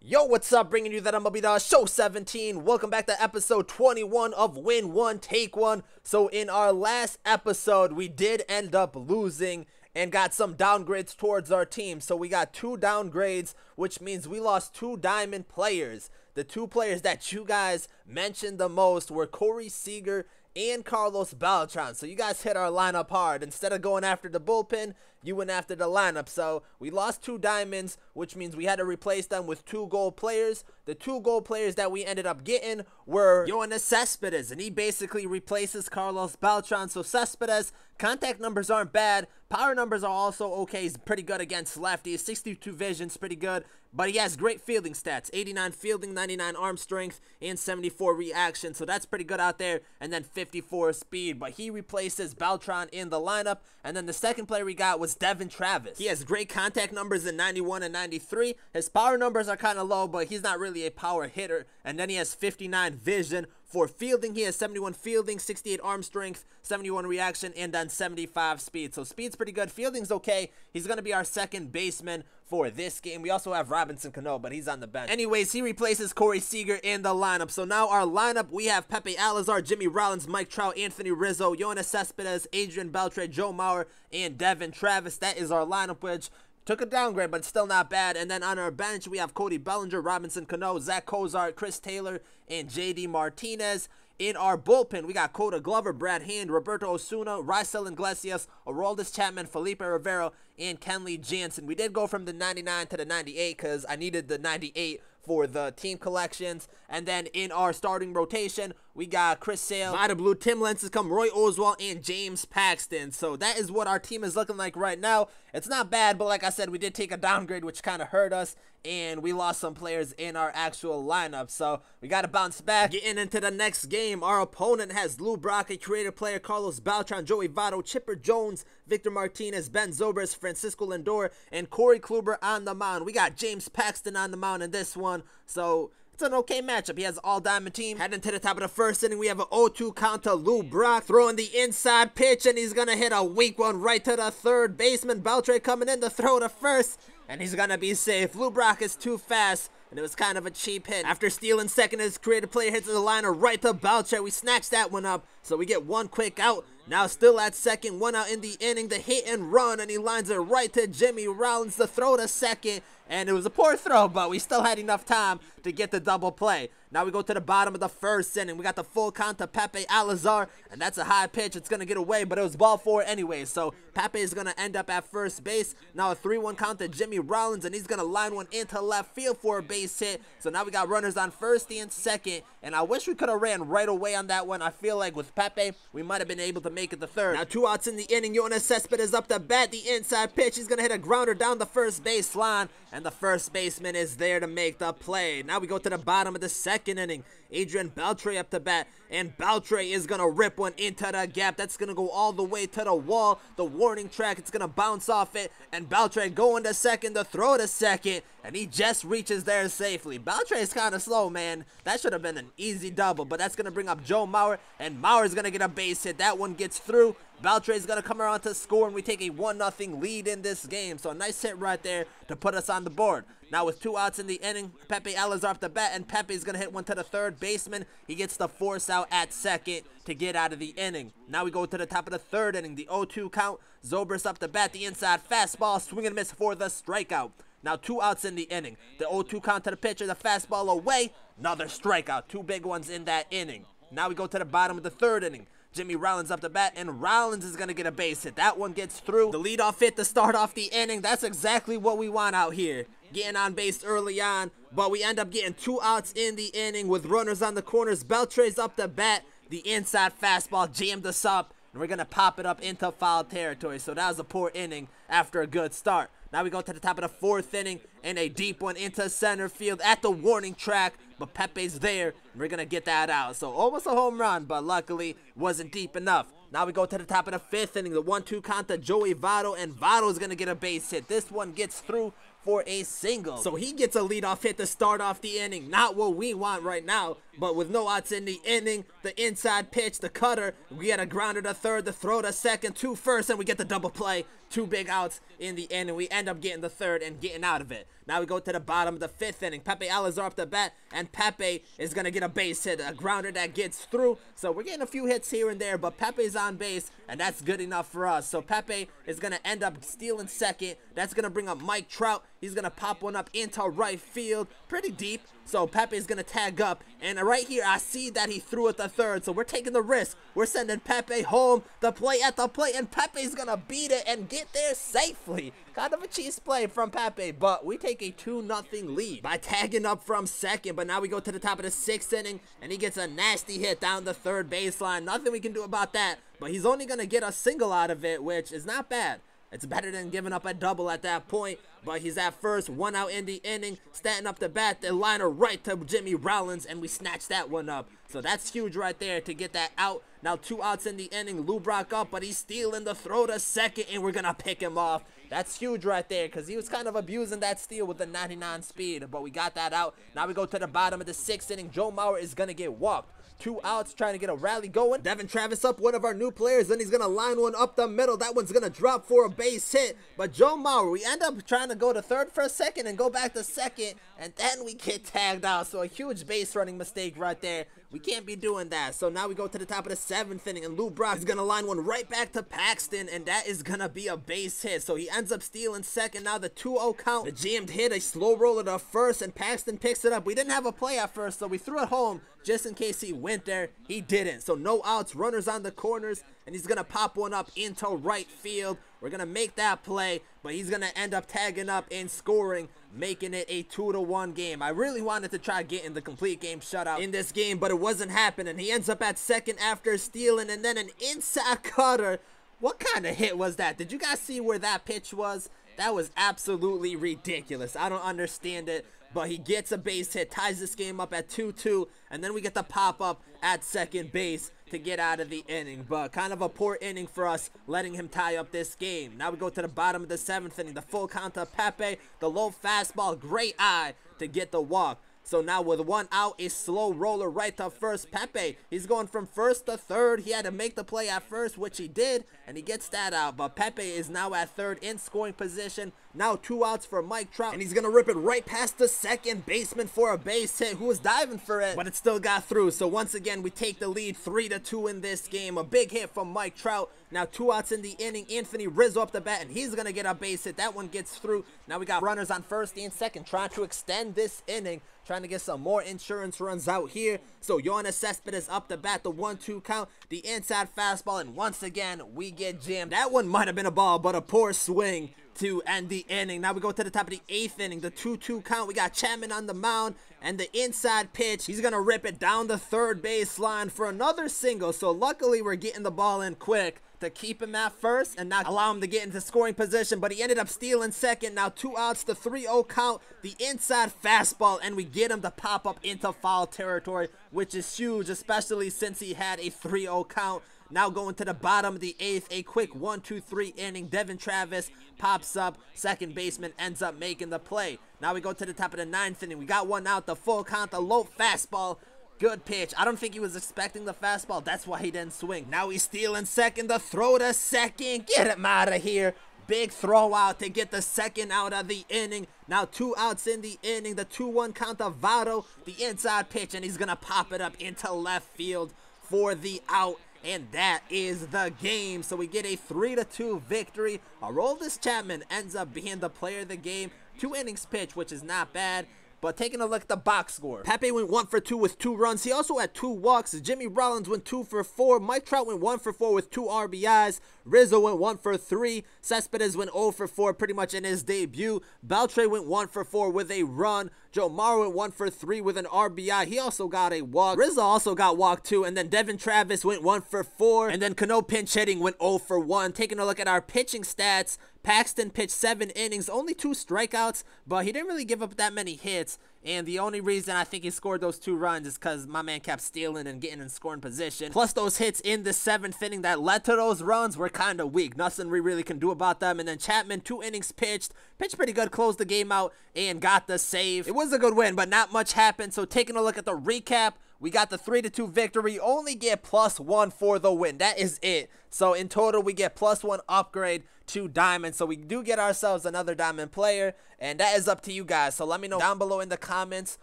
Yo, what's up? Bringing you that MLB Show 17. Welcome back to episode 21 of Win One, Take One. So in our last episode, we did end up losing and got some downgrades towards our team. So we got 2 downgrades, which means we lost 2 diamond players. The 2 players that you guys mentioned the most were Corey Seager and Carlos Beltran. So you guys hit our lineup hard. Instead of going after the bullpen, you went after the lineup. So we lost 2 diamonds, which means we had to replace them with 2 gold players. The 2 gold players that we ended up getting were Yoenis Cespedes, and he basically replaces Carlos Beltran. So Cespedes, contact numbers aren't bad. Power numbers are also okay. He's pretty good against lefties. 62 vision's pretty good, but he has great fielding stats. 89 fielding, 99 arm strength, and 74 reaction. So that's pretty good out there. And then 54 speed. But he replaces Beltran in the lineup. And then the second player we got was Devin Travis. He has great contact numbers in 91 and 93. His power numbers are kind of low, but he's not really a power hitter. And then he has 59 vision. For fielding, he has 71 fielding, 68 arm strength, 71 reaction, and then 75 speed. So speed's pretty good. Fielding's okay. He's going to be our second baseman for this game. We also have Robinson Cano, but he's on the bench. Anyways, he replaces Corey Seager in the lineup. So now our lineup, we have Pepe Alazar, Jimmy Rollins, Mike Trout, Anthony Rizzo, Yoenis Cespedes, Adrian Beltre, Joe Mauer, and Devin Travis. That is our lineup, which took a downgrade, but still not bad. And then on our bench, we have Cody Bellinger, Robinson Cano, Zach Cozart, Chris Taylor, and JD Martinez. In our bullpen, we got Coda Glover, Brad Hand, Roberto Osuna, Raisel Iglesias, Aroldis Chapman, Felipe Rivero, and Kenley Jansen. We did go from the 99 to the 98 because I needed the 98 for the team collections. And then in our starting rotation, we got Chris Sale, Vida Blue, Tim Lincecum, Roy Oswalt, and James Paxton. So that is what our team is looking like right now. It's not bad, but like I said, we did take a downgrade, which kind of hurt us, and we lost some players in our actual lineup. So we got to bounce back. Getting into the next game, our opponent has Lou Brock, a creative player, Carlos Beltran, Joey Votto, Chipper Jones, Victor Martinez, Ben Zobrist, Francisco Lindor, and Corey Kluber on the mound. We got James Paxton on the mound in this one. So it's an okay matchup. He has an all-diamond team. Heading to the top of the first inning, we have an 0-2 count to Lou Brock, throwing the inside pitch, and he's going to hit a weak one right to the third baseman. Beltre coming in to throw to first, and he's going to be safe. Lou Brock is too fast, and it was kind of a cheap hit. After stealing second, his creative player hits the liner right to Beltre. We snatch that one up, so we get one quick out. Now still at second, 1 out in the inning, the hit and run, and he lines it right to Jimmy Rollins to throw to second. And it was a poor throw, but we still had enough time to get the double play. Now we go to the bottom of the first inning. We got the full count to Pepe Alazar, and that's a high pitch. It's going to get away, but it was ball 4 anyway. So Pepe is going to end up at first base. Now a 3-1 count to Jimmy Rollins, and he's going to line one into left field for a base hit. So now we got runners on first and second, and I wish we could have ran right away on that one. I feel like with Pepe, we might have been able to make it the third. Now 2 outs in the inning. Yoenis Cespedes up to bat. The inside pitch. He's going to hit a grounder down the first base line, and the first baseman is there to make the play. Now we go to the bottom of the second inning. Adrian Beltre up to bat, and Beltre is going to rip one into the gap. That's going to go all the way to the wall, the warning track. It's going to bounce off it, and Beltre going to second to throw to second, and he just reaches there safely. Beltre is kind of slow, man. That should have been an easy double, but that's going to bring up Joe Mauer, and Mauer is going to get a base hit. That one gets through. Beltre is going to come around to score, and we take a 1-0 lead in this game. So a nice hit right there to put us on the board. Now with 2 outs in the inning, Pepe Alazar up the bat, and Pepe is going to hit one to the third baseman. He gets the force out at second to get out of the inning. Now we go to the top of the third inning, the 0-2 count. Zobrist up the bat, the inside fastball, swing and miss for the strikeout. Now 2 outs in the inning, the 0-2 count to the pitcher, the fastball away, another strikeout. 2 big ones in that inning. Now we go to the bottom of the third inning. Jimmy Rollins up the bat, and Rollins is going to get a base hit. That one gets through. The leadoff hit to start off the inning. That's exactly what we want out here. Getting on base early on, but we end up getting 2 outs in the inning with runners on the corners. Beltre's up the bat. The inside fastball jammed us up, and we're going to pop it up into foul territory. So that was a poor inning after a good start. Now we go to the top of the 4th inning, and a deep one into center field at the warning track, but Pepe's there, and we're going to get that out. So almost a home run, but luckily wasn't deep enough. Now we go to the top of the 5th inning, the 1-2 count to Joey Votto, and Votto is going to get a base hit. This one gets through for a single. So he gets a leadoff hit to start off the inning. Not what we want right now, but with no outs in the inning, the inside pitch, the cutter, we get a grounder to third, the throw to second, 2 first, and we get the double play. 2 big outs in the inning. We end up getting the third and getting out of it. Now we go to the bottom of the 5th inning. Pepe Alizar up the bat, and Pepe is going to get a base hit, a grounder that gets through. So we're getting a few hits here and there, but Pepe's on base, and that's good enough for us. So Pepe is going to end up stealing second. That's going to bring up Mike Trout. He's going to pop one up into right field, pretty deep. So Pepe is going to tag up, and right here I see that he threw it to third, so we're taking the risk. We're sending Pepe home, the play at the plate, and Pepe's going to beat it and get there safely. Kind of a cheese play from Pepe, but we take a 2-0 lead by tagging up from second. But now we go to the top of the 6th inning, and he gets a nasty hit down the third baseline. Nothing we can do about that, but he's only going to get a single out of it, which is not bad. It's better than giving up a double at that point, but he's at first, 1 out in the inning. Stanton up the bat, the liner right to Jimmy Rollins, and we snatch that one up. So that's huge right there to get that out. Now 2 outs in the inning. Lou Brock up, but he's stealing the throw to second, and we're going to pick him off. That's huge right there because he was kind of abusing that steal with the 99 speed, but we got that out. Now we go to the bottom of the 6th inning. Joe Mauer is going to get walked. 2 outs, trying to get a rally going. Devin Travis up, one of our new players. Then he's going to line one up the middle. That one's going to drop for a base hit. But Joe Mauer, we end up trying to go to third for a second and go back to second. And then we get tagged out. So a huge base running mistake right there. We can't be doing that. So now we go to the top of the 7th inning. And Lou Brock is going to line one right back to Paxton. And that is going to be a base hit. So he ends up stealing second. Now the 2-0 count. The jammed hit, a slow roller to first. And Paxton picks it up. We didn't have a play at first, so we threw it home just in case he went there. He didn't. So no outs, runners on the corners, and he's going to pop one up into right field. We're going to make that play, but he's going to end up tagging up and scoring, making it a 2-1 game. I really wanted to try getting the complete game shutout in this game, but it wasn't happening. He ends up at second after stealing, and then an inside cutter. What kind of hit was that? Did you guys see where that pitch was? That was absolutely ridiculous. I don't understand it. But he gets a base hit, ties this game up at 2-2, and then we get the pop-up at second base to get out of the inning. But kind of a poor inning for us, letting him tie up this game. Now we go to the bottom of the 7th inning. The full count to Pepe, the low fastball, great eye to get the walk. So now with 1 out, a slow roller right to first. Pepe, he's going from first to third. He had to make the play at first, which he did, and he gets that out. But Pepe is now at third in scoring position. Now 2 outs for Mike Trout, and he's going to rip it right past the second baseman for a base hit, who was diving for it, but it still got through. So once again, we take the lead 3-2 in this game. A big hit from Mike Trout. Now 2 outs in the inning. Anthony Rizzo up the bat, and he's going to get a base hit. That one gets through. Now we got runners on first and second, trying to extend this inning, trying to get some more insurance runs out here. So Yoenis Cespedes up the bat, the 1-2 count, the inside fastball, and once again, we get jammed. That one might have been a ball, but a poor swing to end the inning. Now we go to the top of the 8th inning, the 2-2 count. We got Chapman on the mound, and the inside pitch, he's gonna rip it down the third baseline for another single. So luckily we're getting the ball in quick to keep him at first and not allow him to get into scoring position, but he ended up stealing second. Now 2 outs, the 3-0 count, the inside fastball, and we get him to pop up into foul territory, which is huge, especially since he had a 3-0 count. Now going to the bottom of the 8th, a quick 1-2-3 inning. Devin Travis pops up, second baseman ends up making the play. Now we go to the top of the 9th inning. We got 1 out, the full count, the low fastball. Good pitch. I don't think he was expecting the fastball. That's why he didn't swing. Now he's stealing second, the throw to second. Get him out of here. Big throw out to get the second out of the inning. Now 2 outs in the inning, the 2-1 count of Votto, the inside pitch, and he's going to pop it up into left field for the out. And that is the game. So we get a 3-2 victory. Aroldis Chapman ends up being the player of the game. 2 innings pitched, which is not bad. But taking a look at the box score, Pepe went 1 for 2 with 2 runs. He also had 2 walks. Jimmy Rollins went 2 for 4. Mike Trout went 1 for 4 with 2 RBIs. Rizzo went 1 for 3. Cespedes went 0 for 4 pretty much in his debut. Beltre went 1 for 4 with a run. Joe Mauer went 1 for 3 with an RBI. He also got a walk. Rizzo also got walked too. And then Devin Travis went 1 for 4. And then Cano pinch hitting went 0 for 1. Taking a look at our pitching stats, Paxton pitched 7 innings, only 2 strikeouts, but he didn't really give up that many hits. And the only reason I think he scored those 2 runs is because my man kept stealing and getting in scoring position. Plus those hits in the 7th inning that led to those runs were kind of weak. Nothing we really can do about them. And then Chapman, 2 innings pitched pretty good, closed the game out and got the save. It was a good win, but not much happened. So taking a look at the recap, we got the 3-2 victory, only get +1 for the win. That is it. So in total, we get +1 upgrade to diamond. So we do get ourselves another diamond player, and that is up to you guys. So let me know down below in the comments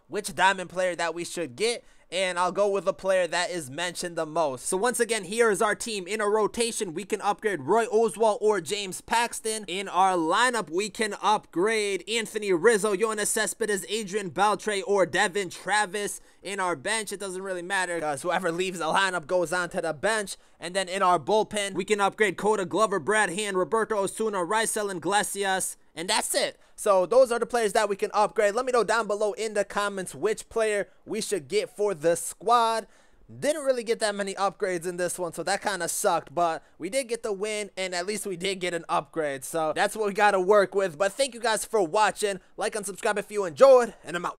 which diamond player that we should get, and I'll go with the player that is mentioned the most. So once again, here is our team. In a rotation, we can upgrade Roy Oswalt or James Paxton. In our lineup, we can upgrade Anthony Rizzo, Yoenis Cespedes, Adrian Beltre, or Devin Travis. In our bench, it doesn't really matter because whoever leaves the lineup goes on to the bench. And then in our bullpen, we can upgrade Coda Glover, Brad Hand, Roberto Osuna, Raisel Iglesias, and that's it. So those are the players that we can upgrade. Let me know down below in the comments which player we should get for the squad. Didn't really get that many upgrades in this one, so that kind of sucked, but we did get the win, and at least we did get an upgrade. So that's what we got to work with. But thank you guys for watching. Like and subscribe if you enjoyed, and I'm out.